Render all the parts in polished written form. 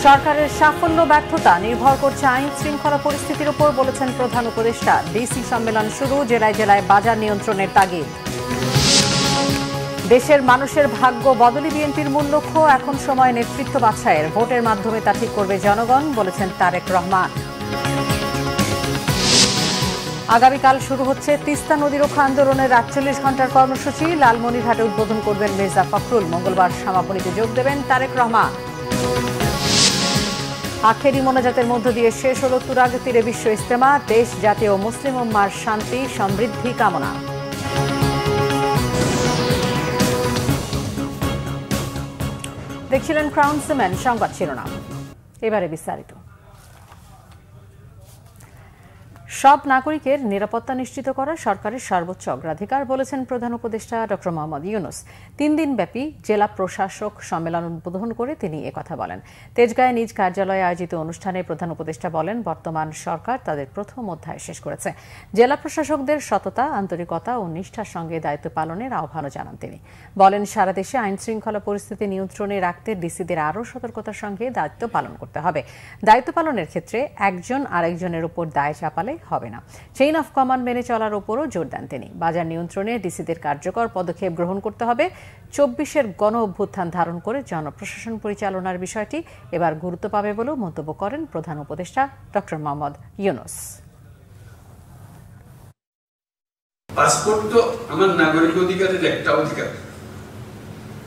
সরকারের সাফল্য ব্যর্থতা নির্ভর করছে আইন শৃঙ্খলা পরিস্থিতির উপর বলেছেন প্রধান উপদেষ্টা। ডিসি সম্মেলন শুরু, জেলায় জেলায় বাজার নিয়ন্ত্রণের তাগিদ। দেশের মানুষের ভাগ্য বদলি বিএনপির মূল লক্ষ্য, এখন সময় নেতৃত্ব বাছাইয়ের, ভোটের মাধ্যমে তা ঠিক করবে জনগণ, বলেছেন তারেক রহমান। আগামীকাল শুরু হচ্ছে তিস্তা নদী রক্ষা আন্দোলনের ৪৮ ঘণ্টার কর্মসূচি। লালমনিরহাটে উদ্বোধন করবেন মির্জা ফখরুল। মঙ্গলবার সমাপনীতে যোগ দেবেন তারেক রহমান। আখেরি মোনাজাতের মধ্য দিয়ে শেষ হল তুরাগ তীরে বিশ্ব ইজতেমা। দেশ, জাতি ও মুসলিম উম্মার শান্তি সমৃদ্ধি কামনা। দেখছিলেন ক্রাউন সিমেন্ট সংবাদ শিরোনাম, এবারে বিস্তারিত। সব নাগরিকের নিরাপত্তা নিশ্চিত করা সরকারের সর্বোচ্চ অগ্রাধিকার, বলেছেন প্রধান উপদেষ্টা ডক্টর মোহাম্মদ ইউনূস। ৩ দিনব্যাপী জেলা প্রশাসক সম্মেলন উদ্বোধন করে তিনি একথা বলেন। তেজগাঁয়ে নিজ কার্যালয়ে আয়োজিত অনুষ্ঠানে প্রধান উপদেষ্টা বলেন, বর্তমান সরকার তাদের প্রথম অধ্যায় শেষ করেছে। জেলা প্রশাসকদের সততা, আন্তরিকতা ও নিষ্ঠার সঙ্গে দায়িত্ব পালনের আহ্বানও জানান তিনি। বলেন, সারা দেশে আইন শৃঙ্খলা পরিস্থিতি নিয়ন্ত্রণে রাখতে ডিসিদের আরও সতর্কতার সঙ্গে দায়িত্ব পালন করতে হবে। দায়িত্ব পালনের ক্ষেত্রে একজন আরেকজনের উপর দায় চাপালে হবে না। চেইন অফ কমান্ড মেনে চলার উপরও জোর দেন তিনি। বাজার নিয়ন্ত্রণে ডিসিদের কার্যকর পদক্ষেপ গ্রহণ করতে হবে। ২৪-এর গণ অভ্যুত্থান ধারণ করে জনপ্রশাসন পরিচালনার বিষয়টি এবার গুরুত্ব পাবে বলেও মন্তব্য করেন প্রধান উপদেষ্টা ডক্টর মোহাম্মদ ইউনূস। পাসপোর্ট তো আমার নাগরিক অধিকারের একটা অধিকার।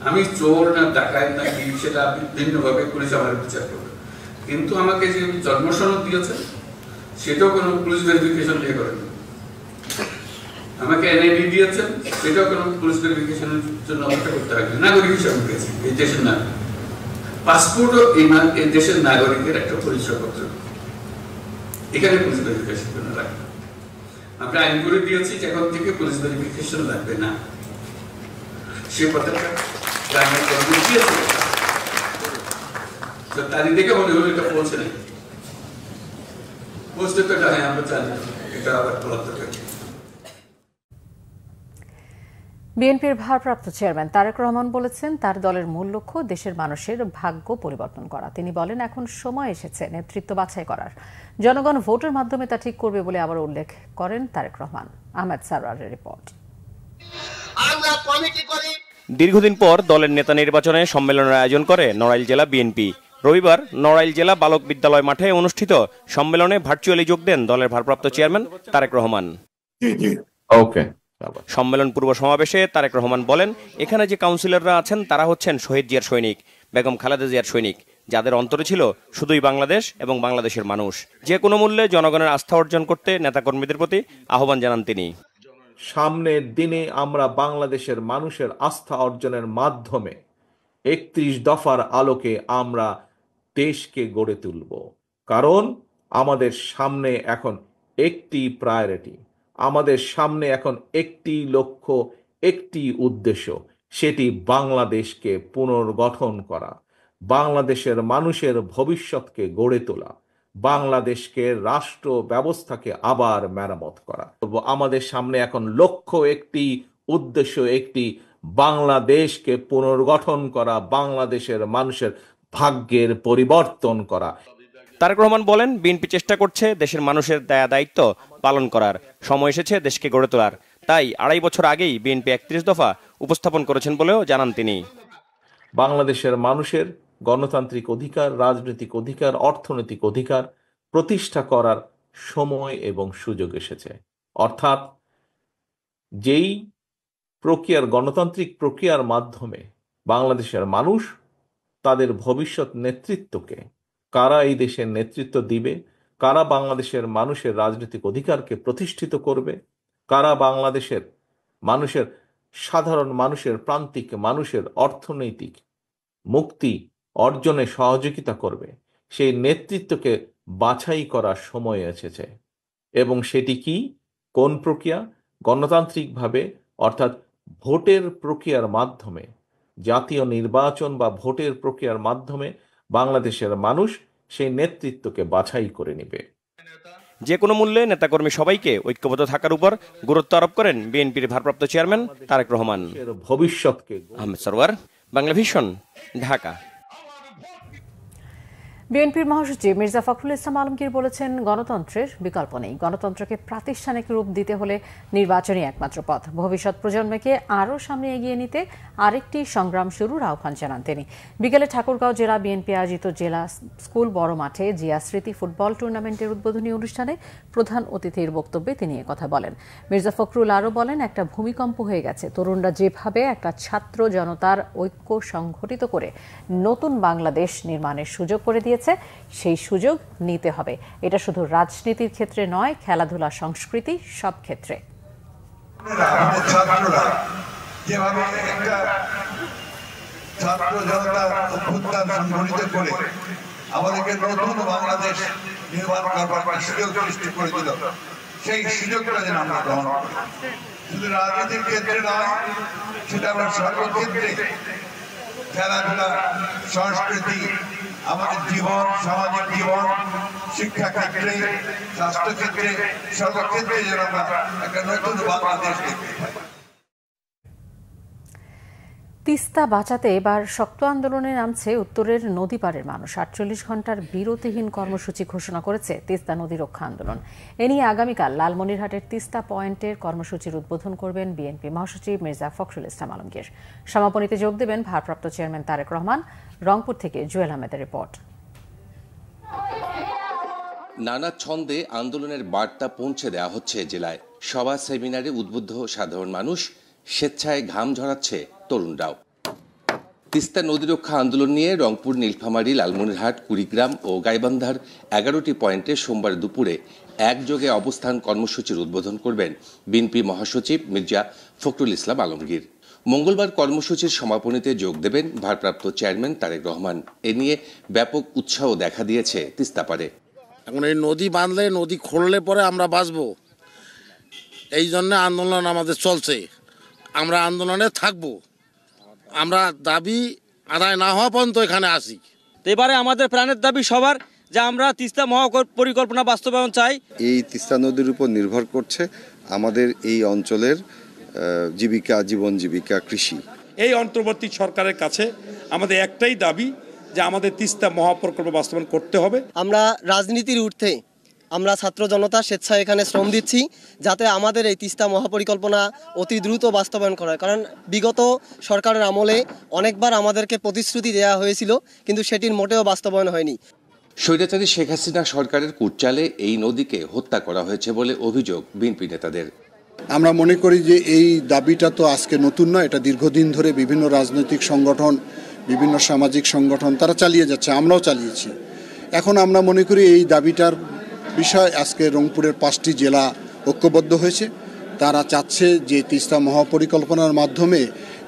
আমি চোর না ডাকাত না কি সেটা ভিন্নভাবে পুলিশ আমার বিচার করবে, কিন্তু আমাকে যে জন্ম সনদ দিয়েছে সেটাও কোনো পুলিশ ভেরিফিকেশন দিয়ে করেন। আমাকে এনআইডি দিয়েছেন, সেটাও কোনো পুলিশ ভেরিফিকেশনের জন্য অপেক্ষা করতে হবে। নাগরিক হিসাবে পেয়েছি, এই দেশের নাগরিক। পাসপোর্টও এই দেশের নাগরিকের একটা পরিচয়পত্র, এখানে পুলিশ ভেরিফিকেশন জন্য লাগবে। আমরা আইন করে দিয়েছি যে এখন থেকে পুলিশ ভেরিফিকেশন লাগবে না, সে কথাটা দিয়েছে। তারই দেখে মনে হলো এটা পৌঁছে নেই। বিএনপির ভারপ্রাপ্ত চেয়ারম্যান তারেক রহমান বলেছেন, তার দলের মূল লক্ষ্য দেশের মানুষের ভাগ্য পরিবর্তন করা। তিনি বলেন, এখন সময় এসেছে নেতৃত্ব বাছাই করার, জনগণ ভোটের মাধ্যমে তা ঠিক করবে বলে আবার উল্লেখ করেন তারেক রহমান। আহমেদ সারওয়ারের রিপোর্ট। দীর্ঘদিন পর দলের নেতা নির্বাচনে সম্মেলনের আয়োজন করে নড়াইল জেলা বিএনপি। রবিবার নড়াইল জেলা বালক বিদ্যালয় মাঠে অনুষ্ঠিত সম্মেলনে ভার্চুয়ালি যোগ দেন দলের ভারপ্রাপ্ত চেয়ারম্যান তারেক রহমান। সম্মেলন পূর্ব সমাবেশে তারেক রহমান বলেন, এখানে যে কাউন্সিলররা আছেন তারা হচ্ছেন শহীদ জিয়ার সৈনিক, বেগম খালেদা জিয়ার সৈনিক, যাদের অন্তরে ছিল শুধুই বাংলাদেশ এবং বাংলাদেশের মানুষ। যে কোনো মূল্যে জনগণের আস্থা অর্জন করতে নেতাকর্মীদের প্রতি আহ্বান জানান তিনি। সামনের দিনে আমরা বাংলাদেশের মানুষের আস্থা অর্জনের মাধ্যমে ৩১ দফার আলোকে আমরা দেশকে গড়ে তুলব। কারণ আমাদের সামনে এখন একটি প্রায়োরিটি, আমাদের সামনে এখন একটি লক্ষ্য, একটি উদ্দেশ্য, সেটি বাংলাদেশকে পুনর্গঠন করা, বাংলাদেশের মানুষের ভবিষ্যৎকে গড়ে তোলা, বাংলাদেশকে রাষ্ট্র ব্যবস্থাকে আবার মেরামত করা। আমাদের সামনে এখন লক্ষ্য একটি, উদ্দেশ্য একটি, বাংলাদেশকে পুনর্গঠন করা, বাংলাদেশের মানুষের ভাগ্যের পরিবর্তন করা। তারেক রহমান বলেন, বিএনপি চেষ্টা করছে দেশের মানুষের দায়িত্ব পালন করার, সময় এসেছে দেশকে গড়ে তোলার। তাই ২.৫ বছর আগেই বিএনপি ৩১ দফা উপস্থাপন করেছেন বলেও জানান তিনি। বাংলাদেশের মানুষের গণতান্ত্রিক অধিকার, রাজনৈতিক অধিকার, অর্থনৈতিক অধিকার প্রতিষ্ঠা করার সময় এবং সুযোগ এসেছে। অর্থাৎ যেই প্রক্রিয়ার, গণতান্ত্রিক প্রক্রিয়ার মাধ্যমে বাংলাদেশের মানুষ তাদের ভবিষ্যৎ নেতৃত্বকে, কারা এই দেশের নেতৃত্ব দিবে, কারা বাংলাদেশের মানুষের রাজনৈতিক অধিকারকে প্রতিষ্ঠিত করবে, কারা বাংলাদেশের মানুষের, সাধারণ মানুষের, প্রান্তিক মানুষের অর্থনৈতিক মুক্তি অর্জনে সহযোগিতা করবে, সেই নেতৃত্বকে বাছাই করার সময় এসেছে। এবং সেটি কি, কোন প্রক্রিয়া? গণতান্ত্রিকভাবে, অর্থাৎ ভোটের প্রক্রিয়ার মাধ্যমে, জাতীয় নির্বাচন বা ভোটের প্রক্রিয়ার মাধ্যমে বাংলাদেশের মানুষ সেই নেতৃত্বকে বাছাই করে নেবে। যে কোনো মূল্যে নেতাকর্মী সবাইকে ঐক্যবদ্ধ থাকার উপর গুরুত্ব আরোপ করেন বিএনপির ভারপ্রাপ্ত চেয়ারম্যান তারেক রহমান। ভবিষ্যৎকে। আহমেদ সরওয়ার, বাংলা ভিশন, ঢাকা। বিএনপির মহাসচিব মির্জা ফখরুল ইসলাম আলমগীর বলেছেন, গণতন্ত্রের বিকল্প নেই। গণতন্ত্রকে প্রাতিষ্ঠানিক রূপ দিতে হলে নির্বাচনই একমাত্র পথ। ভবিষ্যৎ প্রজন্মকে আরও সামনে এগিয়ে নিতে আরেকটি সংগ্রাম শুরুর আহ্বান জানান তিনি। বিকেলে ঠাকুরগাঁও জেলা বিএনপি আয়োজিত জেলা স্কুল বড় মাঠে জিয়া স্মৃতি ফুটবল টুর্নামেন্টের উদ্বোধনী অনুষ্ঠানে প্রধান অতিথির বক্তব্যে তিনি একথা বলেন। মির্জা ফখরুল আরও বলেন, একটা ভূমিকম্প হয়ে গেছে। তরুণরা যেভাবে একটা ছাত্র জনতার ঐক্য সংগঠিত করে নতুন বাংলাদেশ নির্মাণের সুযোগ করে দিয়েছে, সেই সুযোগ নিতে হবে। এটা শুধু রাজনীতির ক্ষেত্রে নয়, খেলাধুলা, সংস্কৃতি, সব ক্ষেত্রে। যেভাবে একটা ছাত্র জনতা অভ্যুত্থান সংগঠিত করে আমাদেরকে নতুন বাংলাদেশ নির্মাণ করবার সুযোগ সৃষ্টি করে দিল, সেই সুযোগটা যেন আমরা গ্রহণ করি। শুধু রাজনীতির ক্ষেত্রে নয়, সেটা আমরা সর্বক্ষেত্রে, খেলাধুলা, সংস্কৃতি, আমাদের জীবন, সামাজিক জীবন, শিক্ষা ক্ষেত্রে, স্বাস্থ্য ক্ষেত্রে, সর্বক্ষেত্রে যেন আমরা একটা নতুন বাংলাদেশ দেখতে পাই। তিস্তা বাঁচাতে এবার শক্ত আন্দোলনে নামছে উত্তরের নদী পাড়ের মানুষ। ৪৮ ঘণ্টার বিরতিহীন কর্মসূচি ঘোষণা করেছে তিস্তা নদী রক্ষা আন্দোলন। এ নিয়ে আগামীকাল লালমনিরহাটের তিস্তা পয়েন্টের কর্মসূচির উদ্বোধন করবেন বিএনপি মহাসচিব মির্জা ফখরুল ইসলাম আলমগীর। সমাপনীতে যোগ দেবেন ভারপ্রাপ্ত চেয়ারম্যান তারেক রহমান। রংপুর থেকে জুয়েল আহমেদের রিপোর্ট। নানা ছন্দে আন্দোলনের বার্তা পৌঁছে দেওয়া হচ্ছে জেলায়। সভা, সেমিনারে উদ্বুদ্ধ সাধারণ মানুষ, স্বেচ্ছায় ঘাম ঝরাচ্ছে তরুণরাও। তিস্তা নদী রক্ষা আন্দোলন নিয়ে রংপুর, নীলফামারী, লালমনিরহাট, কুড়িগ্রাম ও গাইবান্ধার ১১টি পয়েন্টে সোমবার দুপুরে একযোগে অবস্থান কর্মসূচির উদ্বোধন করবেন বিএনপি মহাসচিব মির্জা ফখরুল ইসলাম আলমগীর। মঙ্গলবার কর্মসূচির সমাপনীতে যোগ দেবেন ভারপ্রাপ্ত চেয়ারম্যান তারেক রহমান। এ নিয়ে ব্যাপক উৎসাহ দেখা দিয়েছে তিস্তাপাড়ে। এখন এই নদী বাঁধলে, নদী খুললে পরে আমরা বাঁচবো, এই জন্য আন্দোলন আমাদের চলছে। আমরা আন্দোলনে থাকবো, আমরা দাবি আদায় না হওয়া পর্যন্ত এখানে আসি। এবারে আমাদের প্রাণের দাবি সবার, যে আমরা তিস্তা মহাপরিকল্পনা বাস্তবায়ন চাই। এই তিস্তা নদীর উপর নির্ভর করছে আমাদের এই অঞ্চলের জীবিকা, জীবন জীবিকা, কৃষি। এই অন্তর্বর্তী সরকারের কাছে আমাদের একটাই দাবি, যে আমাদের তিস্তা মহাপ্রকল্প বাস্তবায়ন করতে হবে। আমরা রাজনীতির ঊর্ধ্বে আমরা ছাত্র জনতা স্বেচ্ছায় এখানে শ্রম দিচ্ছি, যাতে আমাদের এই তিস্তা মহাপরিকল্পনা অতি দ্রুত বাস্তবায়ন করা হয়। কারণ বিগত সরকারের আমলে অনেকবার আমাদেরকে প্রতিশ্রুতি দেওয়া হয়েছিল, কিন্তু সেটির মোটেও বাস্তবায়ন হয়নি। স্বৈরাচারী শেখ হাসিনা সরকারের কুটচালে এই নদীকে হত্যা করা হয়েছে বলে অভিযোগ বিএনপি নেতাদের। আমরা মনে করি যে এই দাবিটা তো আজকে নতুন নয়, এটা দীর্ঘদিন ধরে বিভিন্ন রাজনৈতিক সংগঠন, বিভিন্ন সামাজিক সংগঠন তারা চালিয়ে যাচ্ছে, আমরাও চালিয়েছি। এখন আমরা মনে করি এই দাবিটার বিষয় আজকে রংপুরের 5টি জেলা ঐক্যবদ্ধ হয়েছে। তারা চাচ্ছে যে তিস্তা মহাপরিকল্পনার মাধ্যমে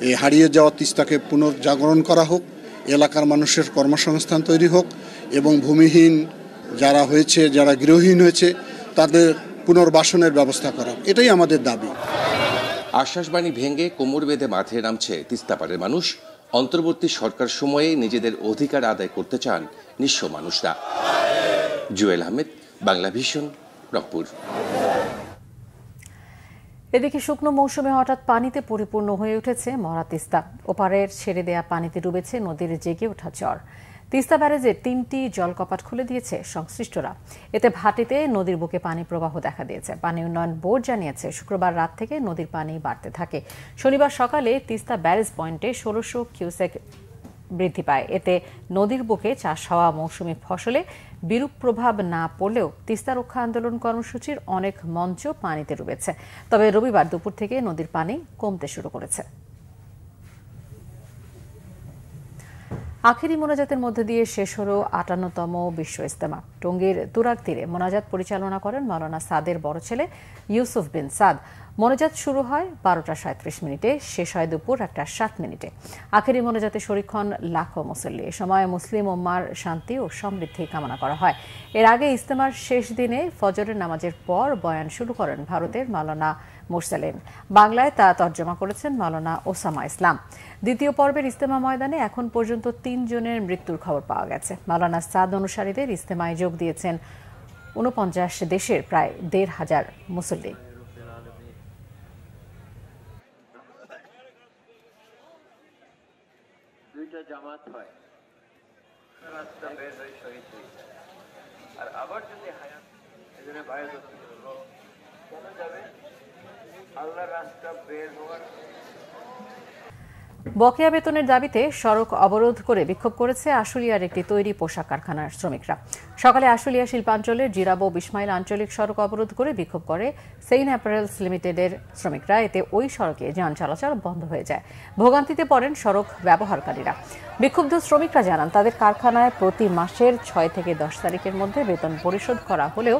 এই হারিয়ে যাওয়া তিস্তাকে পুনর্জাগরণ করা হোক, এলাকার মানুষের কর্মসংস্থান তৈরি হোক এবং ভূমিহীন যারা হয়েছে, যারা গৃহহীন হয়েছে, তাদের পুনর্বাসনের ব্যবস্থা করা, এটাই আমাদের দাবি। আশ্বাসবাণী ভেঙে কোমর বেঁধে মাঠে নামছে তিস্তাপাড়ের মানুষ। অন্তর্বর্তী সরকার সময়ে নিজেদের অধিকার আদায় করতে চান নিঃস্ব মানুষরা। জুয়েল আহমেদ, বাংলা ভিশন, রংপুর। এদিকে শুকনো মৌসুমে হঠাৎ পানিতে পরিপূর্ণ হয়ে উঠেছে মরা তিস্তা। ওপারের ছেড়ে দেয়া পানিতে ডুবেছে নদীর জেগে ওঠা চর। তিস্তা ব্যারেজের 3টি জলকপাট খুলে দিয়েছে সংশ্লিষ্টরা। এতে ভাটিতে নদীর বুকে পানি প্রবাহ দেখা দিয়েছে। পানি উন্নয়ন বোর্ড জানিয়েছে, শুক্রবার রাত থেকে নদীর পানি বাড়তে থাকে। শনিবার সকালে তিস্তা ব্যারেজ পয়েন্টে 1600 কিউসেক বৃদ্ধি পায়। এতে নদীর বুকে চাষ হওয়া মৌসুমি ফসলে বিরূপ প্রভাব না পড়লেও তিস্তা রক্ষা আন্দোলন কর্মসূচির অনেক মঞ্চ পানিতে ডুবেছে। তবে রবিবার দুপুর থেকে নদীর পানি কমতে শুরু করেছে। আখেরি মোনাজাতের মধ্যে দিয়ে শেষ হল 58তম বিশ্ব ইজতেমা। টঙ্গীর তুরাগ তীরে মোনাজাত পরিচালনা করেন মাওলানা সাদের বড় ছেলে ইউসুফ বিন সাদ। মোনাজাত শুরু হয় 12টা 37 মিনিটে, শেষ হয় দুপুর 1টা 7 মিনিটে। আখেরি মোনাজাতে শরীক হন লাখো মুসল্লি। এ সময় মুসলিম উম্মার শান্তি ও সমৃদ্ধি কামনা করা হয়। এর আগে ইজতেমার শেষ দিনে ফজরের নামাজের পর বয়ান শুরু করেন ভারতের মাওলানা মুরসালিন। বাংলায় তা তর্জমা করেছেন মাওলানা ওসামা ইসলাম। দ্বিতীয় পর্বের ইজতেমা ময়দানে এখন পর্যন্ত 3 জনের মৃত্যুর খবর পাওয়া গেছে। মাওলানা সাদ অনুসারীদের ইজতেমায় যোগ দিয়েছেন 49 দেশের প্রায় 1,500 মুসল্লি। জামাত হয়। রাস্তা বের হয়ে শহীদ হয়েছে, আর আবার যদি হায়াত এজন্য বায়াত হলো কেন যাবে? আল্লাহর রাস্তা বের হওয়ার বকেয়া বেতনের দাবিতে সড়ক অবরোধ করে বিক্ষোভ করেছে আশুলিয়ার একটি তৈরি পোশাক কারখানার শ্রমিকরা। সকালে আশুলিয়া শিল্পাঞ্চলের জিরাবো বিসমাইল আঞ্চলিক সড়ক অবরোধ করে বিক্ষোভ করে সেইন অ্যাপারেলস লিমিটেডের শ্রমিকরা। এতে ওই সড়কে যান চলাচল বন্ধ হয়ে যায়। ভোগান্তিতে পড়েন সড়ক ব্যবহারকারীরা। বিক্ষুব্ধ শ্রমিকরা জানান, তাদের কারখানায় প্রতি মাসের 6 থেকে 10 তারিখের মধ্যে বেতন পরিশোধ করা হলেও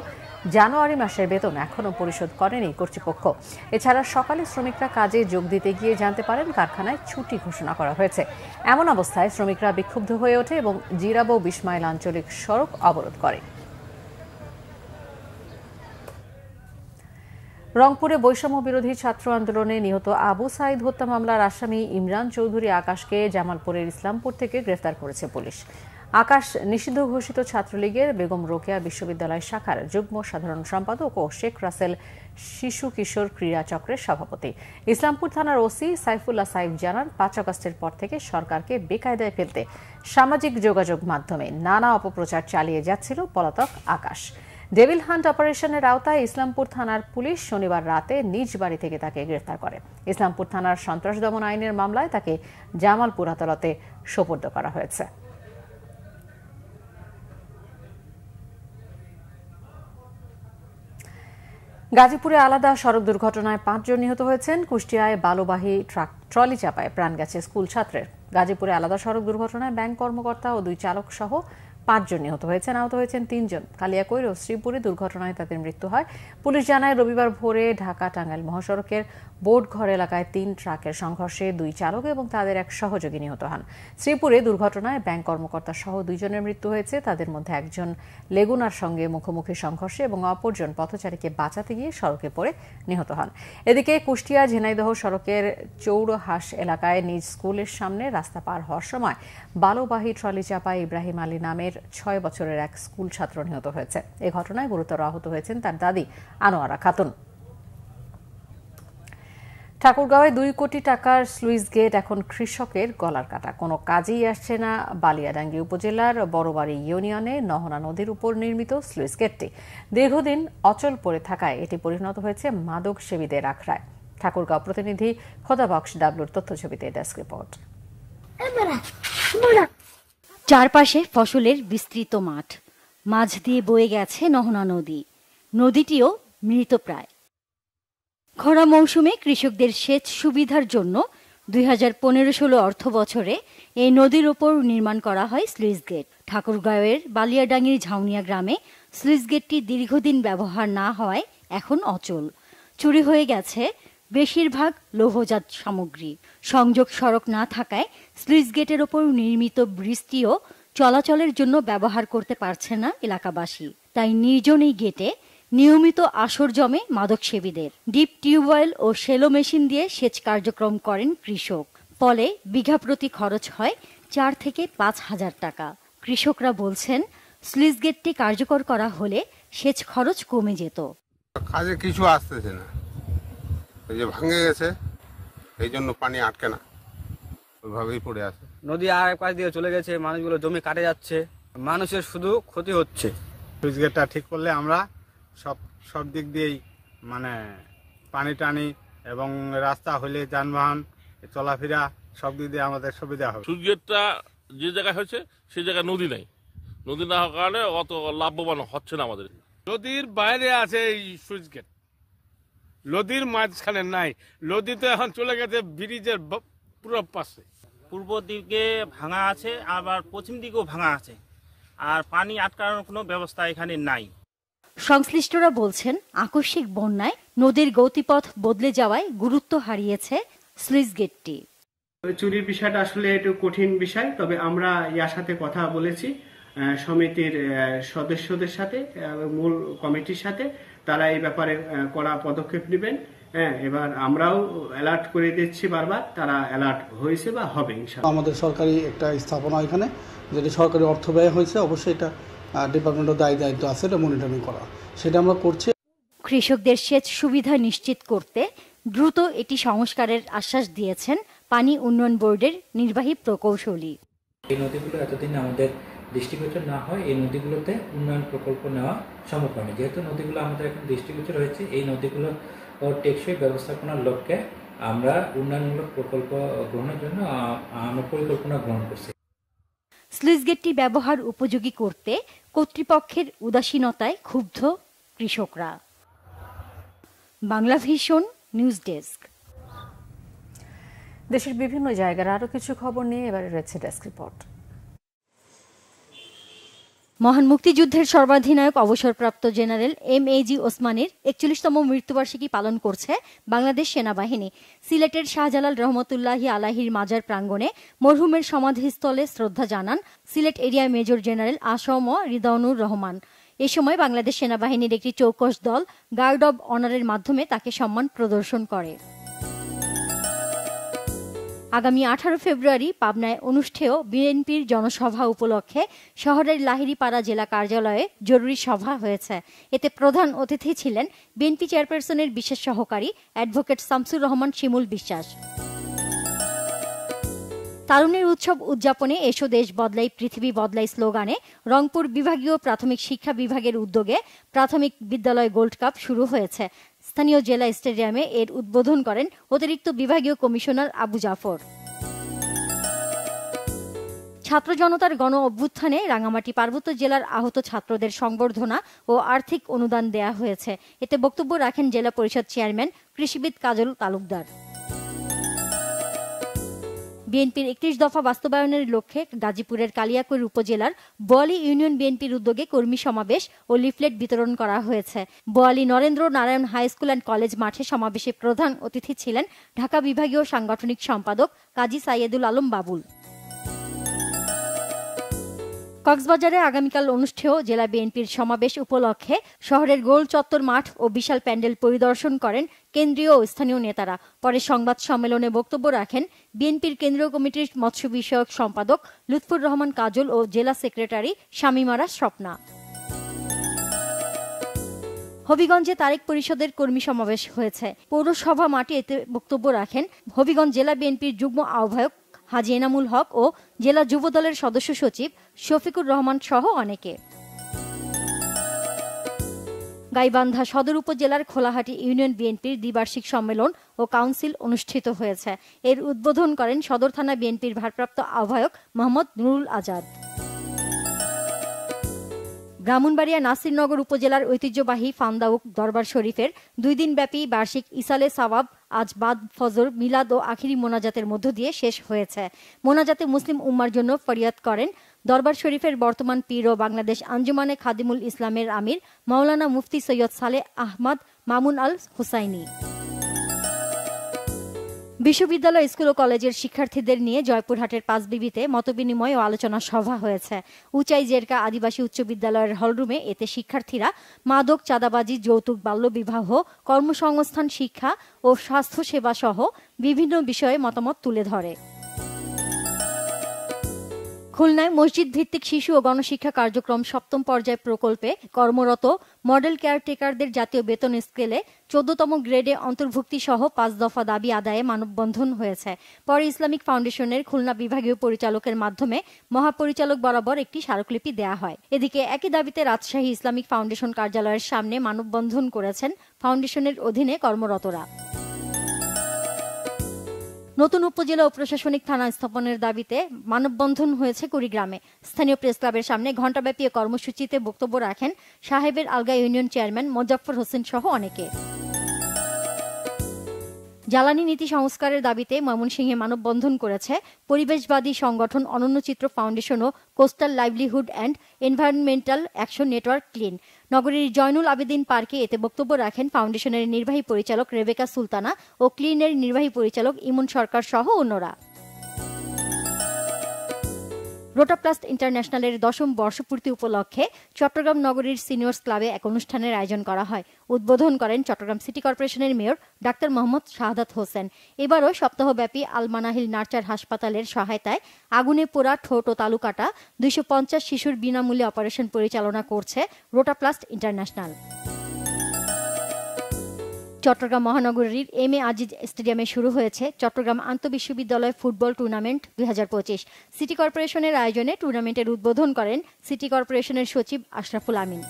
জানুয়ারি মাসের বেতন এখনও পরিশোধ করেনি কর্তৃপক্ষ। এছাড়া সকালে শ্রমিকরা কাজে যোগ দিতে গিয়ে জানতে পারেন কারখানায় ছুটি ঘোষণা করা হয়েছে। এমন অবস্থায় শ্রমিকরা বিক্ষুব্ধ হয়ে ওঠে এবং জিরাবো বিসমাইল আঞ্চলিক সড়ক অবরোধ করে। রংপুরে বৈষম্য বিরোধী ছাত্র আন্দোলনে নিহত আবু সাইদ হত্যা মামলার আসামি ইমরান চৌধুরী আকাশকে জামালপুরের ইসলামপুর থেকে গ্রেফতার করেছে পুলিশ। আকাশ নিষিদ্ধ ঘোষিত ছাত্রলীগের বেগম রোকেয়া বিশ্ববিদ্যালয় শাখার যুগ্ম সাধারণ সম্পাদক ও শেখ রাসেল শিশু কিশোর ক্রীড়া চক্রের সভাপতি। ইসলামপুর থানার ওসি সাইফুল্লাহ সাইফ জানান, 5 আগস্টের পর থেকে সরকারকে বেকায়দায় ফেলতে সামাজিক যোগাযোগ মাধ্যমে নানা অপপ্রচার চালিয়ে যাচ্ছিল পলাতক আকাশ। ডেভিল হান্ট অপারেশনের আওতায় ইসলামপুর থানার পুলিশ শনিবার রাতে নিজ বাড়ি থেকে তাকে গ্রেফতার করে। ইসলামপুর থানার সন্ত্রাস দমন আইনের মামলায় তাকে জামালপুর আদালতে সোপর্দ করা হয়েছে। গাজীপুরে আলাদা সড়ক দুর্ঘটনায় 5 জন নিহত হয়েছেন। কুষ্টিয়ায় বালুবাহী ট্রলি চাপায় প্রাণ গেছে স্কুল ছাত্রের। গাজীপুরে আলাদা সড়ক দুর্ঘটনায় ব্যাংক কর্মকর্তা ও 2 চালক সহ 5 জন নিহত হয়েছেন। আহত হয়েছেন 3 জন। কালিয়াকৈর ও শ্রীপুরে দুর্ঘটনায় তাদের মৃত্যু হয়। পুলিশ জানায়, রবিবার ভোরে ঢাকা টাঙ্গাইল মহাসড়কের বোটঘর এলাকায় 3 ট্রাকের সংঘর্ষে 2 চালক এবং তাদের এক সহযোগী নিহত হন। শ্রীপুরে দুর্ঘটনায় ব্যাংক কর্মকর্তা সহ 2 জনের মৃত্যু হয়েছে। তাদের মধ্যে একজন লেগুনার সঙ্গে মুখোমুখি সংঘর্ষে এবং অপরজন পথচারীকে বাঁচাতে গিয়ে সড়কে পড়ে নিহত হন। এদিকে কুষ্টিয়া ঝিনাইদহ সড়কের চৌড়হাস এলাকায় নিজ স্কুলের সামনে রাস্তা পার হওয়ার সময় বালুবাহী ট্রলি চাপায় ইব্রাহিম আলী নামের 6 বছরের এক স্কুল ছাত্র নিহত হয়েছে। এ ঘটনায় গুরুতর আহত হয়েছেন তার দাদি আনোয়ারা খাতুন। ঠাকুরগাঁওয়ে 2 কোটি টাকার স্লুইস গেট এখন কৃষকের গলার কাটা। কোনো কাজেই আসছে না বালিয়াডাঙ্গি উপজেলার বড়বাড়ি ইউনিয়নে নহনা নদীর উপর নির্মিত স্লুইস গেটটি। দীর্ঘদিন অচল পড়ে থাকায় এটি পরিণত হয়েছে মাদক সেবীদের আখড়ায়। ঠাকুরগাঁও প্রতিনিধি খোদাবক্স ডাবলুর তথ্যছবিতে ডেস্ক রিপোর্ট। চারপাশে ফসলের বিস্তৃত মাঠ, মাঝ দিয়ে বয়ে গেছে নহনা নদী। নদীটিও মৃতপ্রায়। খরা মৌসুমে কৃষকদের সেচ সুবিধার জন্য 2015-16 অর্থ বছরে এই নদীর ওপর নির্মাণ করা হয় স্লুইস গেট। ঠাকুরগাঁওয়ের বালিয়াডাঙ্গির ঝাউনিয়া গ্রামে স্লুইস গেটটি দীর্ঘদিন ব্যবহার না হওয়ায় এখন অচল। চুরি হয়ে গেছে বেশিরভাগ লৌহজাত সামগ্রী। সংযোগ সড়ক না থাকায় স্লুইস গেটের ওপর নির্মিত ব্রিজটিও চলাচলের জন্য ব্যবহার করতে পারছে না এলাকাবাসী। তাই নির্জন এই গেটে নিয়মিত আসর জমে মাদক সেবীদের। ডিপ টিউবওয়েল ও শেলো মেশিন দিয়ে সেচ কার্যক্রম করেন কৃষক। ফলে বিঘা প্রতি খরচ হয় 4 থেকে 5 হাজার টাকা। কৃষকরা বলছেন, স্লুইস গেটটি কার্যকর করা হলে সেচ খরচ কমে যেত। কাজে কিছু আসতেছে না, এই যে ভাঙে গেছে, এই জন্য পানি আটকে না, ওইভাবেই পড়ে আছে। নদী আর এক পাশ দিয়ে চলে গেছে, মানুষগুলো জমি কাটে যাচ্ছে, মানুষের শুধু ক্ষতি হচ্ছে। স্লুইস গেটটা ঠিক করলে আমরা সব দিক দিয়েই মানে পানি টানি এবং রাস্তা হলে যানবাহন চলাফেরা সব দিক দিয়ে আমাদের সুবিধা হবে। স্লুইস গেটটা যে জায়গায় হয়েছে সেই জায়গায় নদী নাই, নদী না হওয়ার কারণে অত লাভবান হচ্ছে না আমাদের। নদীর বাইরে আছে এই স্লুইস গেট, নদীর মাঝখানে নাই। নদী তো এখন চলে গেছে ব্রিজের পুরো পাশে। পূর্ব দিকে ভাঙা আছে, আবার পশ্চিম দিকেও ভাঙা আছে, আর পানি আটকানোর কোনো ব্যবস্থা এখানে নাই। সংশ্লিষ্টরা বলছেন, আকস্মিক বন্যায় নদীর গতিপথ বদলে যাওয়ায় গুরুত্ব হারিয়েছে স্লুইস গেটটি। চুরির বিষয়টা আসলে একটু কঠিন বিষয়, তবে আমরা ইয়ার সাথে কথা বলেছি সমিতির সদস্যদের সাথে, মূল কমিটির সাথে। তারা এই ব্যাপারে কড়া পদক্ষেপ নেবেন। এবার আমরাও অ্যালার্ট করে দিচ্ছি বারবার, তারা অ্যালার্ট হয়েছে বা হবে ইনশাআল্লাহ। আমাদের সরকারি একটা স্থাপনা এখানে, যেটা সরকারি অর্থ ব্যয় হয়েছে, অবশ্যই এটা ডিপার্টমেন্টের দায়িত্ব আছে এটা মনিটরিং করা, সেটা আমরা করছি। কৃষকদের সেচ সুবিধা নিশ্চিত করতে দ্রুত এটি সংস্কারের আশ্বাস দিয়েছেন পানি উন্নয়ন বোর্ডের নির্বাহী প্রকৌশলী। এই নদীগুলো এতদিন আমাদের দৃষ্টিগোচর না হয় এই নদীগুলোতে উন্নয়ন প্রকল্প নেওয়া সম্ভব হয়নি। যেহেতু নদীগুলো আমাদের এখন দৃষ্টিগোচর হয়েছে, এই নদীগুলো টেকসই ব্যবস্থাপনার লক্ষ্যে আমরা উন্নয়নমূলক প্রকল্প গ্রহণের জন্য আমরা পরিকল্পনা গ্রহণ করছি। স্লুইস গেটটি ব্যবহার উপযোগী করতে কর্তৃপক্ষের উদাসীনতায় ক্ষুব্ধ কৃষকরা। Bangla vision news desk. দেশের বিভিন্ন জায়গার আরো কিছু খবর নিয়ে এবারে রয়েছে ডেস্ক রিপোর্ট। মহান মুক্তিযুদ্ধের সর্বাধিনায়ক অবসরপ্রাপ্ত জেনারেল MAG ওসমানীর 41তম মৃত্যুবার্ষিকী পালন করছে বাংলাদেশ সেনাবাহিনী। সিলেটের শাহজালাল রহমতুল্লাহি আলাহির মাজার প্রাঙ্গণে মরহুমের সমাধিস্থলে শ্রদ্ধা জানান Sylhet area major general Assam রিদাউনুর Rahman. এ সময় বাংলাদেশ সেনাবাহিনীর একটি চৌকস দল গার্ড অব অনারের মাধ্যমে তাকে সম্মান প্রদর্শন করে। আগামী 18 ফেব্রুয়ারি পাবনায় অনুষ্ঠেয় বিএনপির জনসভা উপলক্ষে শহরের লাহিড়ীপাড়া জেলা কার্যালয়ে জরুরি সভা হয়েছে। এতে প্রধান অতিথি ছিলেন বিএনপি চেয়ারপারসনের বিশেষ সহকারী অ্যাডভোকেট শামসুর রহমান শিমুল বিশ্বাস। তারুণের উৎসব উদযাপনে এসো দেশ বদলাই পৃথিবী বদলাই স্লোগানে রংপুর বিভাগীয় প্রাথমিক শিক্ষা বিভাগের উদ্যোগে প্রাথমিক বিদ্যালয় গোল্ড কাপ শুরু হয়েছে। স্থানীয় জেলা স্টেডিয়ামে এর উদ্বোধন করেন অতিরিক্ত বিভাগীয় কমিশনার আবু জাফর। ছাত্র জনতার গণ অভ্যুত্থানে রাঙামাটি পার্বত্য জেলার আহত ছাত্রদের সংবর্ধনা ও আর্থিক অনুদান দেয়া হয়েছে। এতে বক্তব্য রাখেন জেলা পরিষদ চেয়ারম্যান কৃষিবিদ কাজল তালুকদার। বিএনপির 31 দফা বাস্তবায়নের লক্ষ্যে গাজীপুরের কালিয়াকৈর উপজেলার বোয়ালি ইউনিয়ন বিএনপির উদ্যোগে কর্মী সমাবেশ ও লিফলেট বিতরণ করা হয়েছে। Boali Narendra Narayan high school and college মাঠে সমাবেশে প্রধান অতিথি ছিলেন ঢাকা বিভাগীয় সাংগঠনিক সম্পাদক কাজী সাইয়েদুল আলম বাবুল। কক্সবাজারে আগামীকাল অনুষ্ঠেয় জেলা বিএনপির সমাবেশ উপলক্ষে শহরের গোল চত্বর মাঠ ও বিশাল প্যান্ডেল পরিদর্শন করেন কেন্দ্রীয় ও স্থানীয় নেতারা। পরে সংবাদ সম্মেলনে বক্তব্য রাখেন বিএনপির কেন্দ্রীয় কমিটির মৎস্য বিষয়ক সম্পাদক লুৎফুর রহমান কাজল ও জেলা সেক্রেটারি শামীমারা স্বপ্না। হবিগঞ্জে তারেক পরিষদের কর্মী সমাবেশ হয়েছে। পৌরসভা মাঠে এতে বক্তব্য রাখেন হবিগঞ্জ জেলা বিএনপির যুগ্ম আহ্বায়ক হাজী এনামুল হক ও জেলা যুবদলের সদস্য সচিব শফিকুর রহমান সহ অনেকে। গাইবান্ধা সদর উপজেলার খোলাহাটি ইউনিয়ন বিএনপির দ্বিবার্ষিক সম্মেলন ও কাউন্সিল অনুষ্ঠিত হয়েছে। এর উদ্বোধন করেন সদর থানা বিএনপির ভারপ্রাপ্ত আহ্বায়ক মোহাম্মদ নুরুল আজাদ। ব্রাহ্মণবাড়িয়া নাসিরনগর উপজেলার ঐতিহ্যবাহী ফান্দাউক দরবার শরীফের 2 দিনব্যাপী বার্ষিক ইসালে সাওয়াব আজ বাদ ফজর মিলাদ ও আখিরি মোনাজাতের মধ্য দিয়ে শেষ হয়েছে। মোনাজাতে মুসলিম উম্মার জন্য ফরিয়াদ করেন দরবার শরীফের বর্তমান পীর ও বাংলাদেশ আঞ্জুমানে খাদিমুল ইসলামের আমির মাওলানা মুফতি সৈয়দ সালেহ আহমদ মামুন আল হুসাইনি। বিশ্ববিদ্যালয় স্কুল ও কলেজের শিক্ষার্থীদের নিয়ে জয়পুরহাটের পাঁচবিবিতে মতবিনিময় ও আলোচনা সভা হয়েছে। উচাই জেরকা আদিবাসী উচ্চ বিদ্যালয়ের হলরুমে এতে শিক্ষার্থীরা মাদক, চাঁদাবাজি, যৌতুক, বাল্যবিবাহ, কর্মসংস্থান, শিক্ষা ও স্বাস্থ্যসেবা সহ বিভিন্ন বিষয়ে মতামত তুলে ধরে। খুলনায় মসজিদ ভিত্তিক শিশু ও গণশিক্ষা কার্যক্রম 7ম পর্যায় প্রকল্পে কর্মরত মডেল কেয়ারটেকারদের জাতীয় বেতন স্কেলে 14তম গ্রেডে অন্তর্ভুক্তি সহ 5 দফা দাবি আদায়ে মানববন্ধন হয়েছে। পরে ইসলামিক ফাউন্ডেশনের খুলনা বিভাগীয় পরিচালকের মাধ্যমে মহাপরিচালক বরাবর একটি স্মারকলিপি দেয়া হয়। এদিকে একই দাবিতে রাজশাহী ইসলামিক ফাউন্ডেশন কার্যালয়ের সামনে মানববন্ধন করেছেন ফাউন্ডেশনের অধীনে কর্মরতরা। নতুন উপজেলা ও প্রশাসনিক থানা স্থাপনের দাবিতে মানববন্ধন হয়েছে কুড়িগ্রামে। স্থানীয় প্রেস ক্লাবের সামনে ঘণ্টাব্যাপী কর্মসূচিতে বক্তব্য রাখেন সাহেবের আলগা ইউনিয়ন চেয়ারম্যান মোজাফফর হোসেন সহ অনেকে। জ্বালানি নীতি সংস্কারের দাবিতে ময়মনসিংহে মানববন্ধন করেছে পরিবেশবাদী সংগঠন অনন্যচিত্র ফাউন্ডেশন ও coastal livelihood and environmental action network clean. নগরীর জয়নুল আবেদিন পার্কে এতে বক্তব্য রাখেন ফাউন্ডেশনের নির্বাহী পরিচালক রেবেকা সুলতানা ও ক্লিনের নির্বাহী পরিচালক ইমন সরকার সহ অন্যরা। রোটাপ্লাস্ট ইন্টারন্যাশনালের 10ম বর্ষপূর্তি উপলক্ষে চট্টগ্রাম নগরীর সিনিয়র্স ক্লাবে এক অনুষ্ঠানের আয়োজন করা হয়। উদ্বোধন করেন চট্টগ্রাম সিটি কর্পোরেশনের মেয়র ডাক্তার মোহাম্মদ শাহাদাত হোসেন। এবারও সপ্তাহব্যাপী আলমানাহিল নার্চার হাসপাতালের সহায়তায় আগুনে পোড়া ঠোঁট ও তালুকাটা 250 শিশুর বিনামূল্যে অপারেশন পরিচালনা করছে রোটাপ্লাস্ট ইন্টারন্যাশনাল। চট্টগ্রাম মহানগরীর এম এ আজিজ স্টেডিয়ামে শুরু হয়েছে চট্টগ্রাম আন্তঃবিশ্ববিদ্যালয় ফুটবল টুর্নামেন্ট 2025। সিটি কর্পোরেশনের আয়োজনে টুর্নামেন্টের উদ্বোধন করেন সিটি কর্পোরেশনের সচিব আশরাফুল আমিন।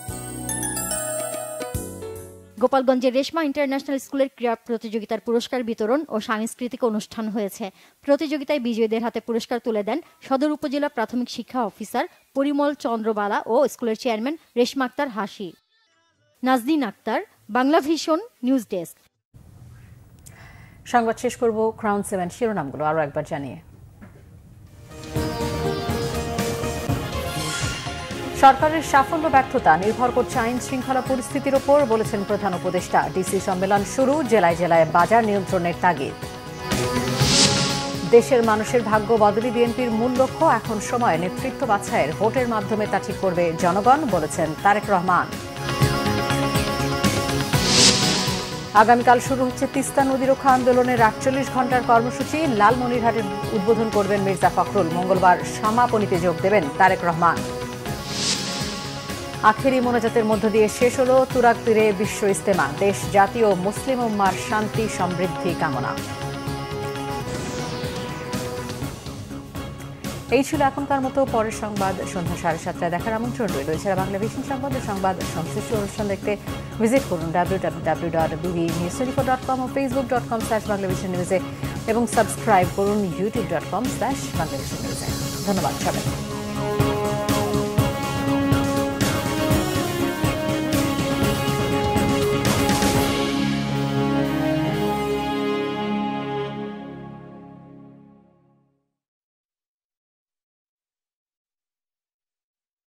গোপালগঞ্জের রেশমা ইন্টারন্যাশনাল স্কুলের ক্রীড়া প্রতিযোগিতার পুরস্কার বিতরণ ও সাংস্কৃতিক অনুষ্ঠান হয়েছে। প্রতিযোগিতায় বিজয়ীদের হাতে পুরস্কার তুলে দেন সদর উপজেলা প্রাথমিক শিক্ষা অফিসার পরিমল চন্দ্রবালা ও স্কুলের chairman Reshma Akter Hasi. Naznin Akter, Bangla vision news desk. সংবাদ শেষ করব ক্রাউন 7 শিরোনামগুলো আরো একবার জানিয়ে। সরকারের সাফল্য ব্যর্থতা নির্ভর করছে আইন শৃঙ্খলা পরিস্থিতির উপর, বলেছেন প্রধান উপদেষ্টা। ডিসি সম্মেলন শুরু, জেলায় জেলায় বাজার নিয়ন্ত্রণের তাগিদ। দেশের মানুষের ভাগ্য বদলি বিএনপির মূল লক্ষ্য, এখন সময় নেতৃত্ব বাছাইয়ের, ভোটের মাধ্যমে তা ঠিক করবে জনগণ, বলেছেন তারেক রহমান। আগামীকাল শুরু হচ্ছে তিস্তা নদী রক্ষা আন্দোলনের 48 ঘণ্টার কর্মসূচি। লালমনিরহাটের উদ্বোধন করবেন মির্জা ফখরুল। মঙ্গলবার সমাপনীতে যোগ দেবেন তারেক রহমান। আখেরি মোনাজাতের মধ্য দিয়ে শেষ হল তুরাগ তীরে বিশ্ব ইজতেমা। দেশ, জাতি ও মুসলিম উম্মার শান্তি সমৃদ্ধি কামনা। এই ছিল এখনকার মতো। পরের সংবাদ সন্ধ্যা 7:30টায় দেখার আমন্ত্রণ রইল। এছাড়া বাংলা ভিশন সংবাদের সংবাদ সংশ্লিষ্ট অনুষ্ঠান দেখতে ভিজিট করুন www.bbnews24.com ও facebook.com/banglavishnnews এবং সাবস্ক্রাইব করুন youtube.com/banglavishnnews। ধন্যবাদ সবাই।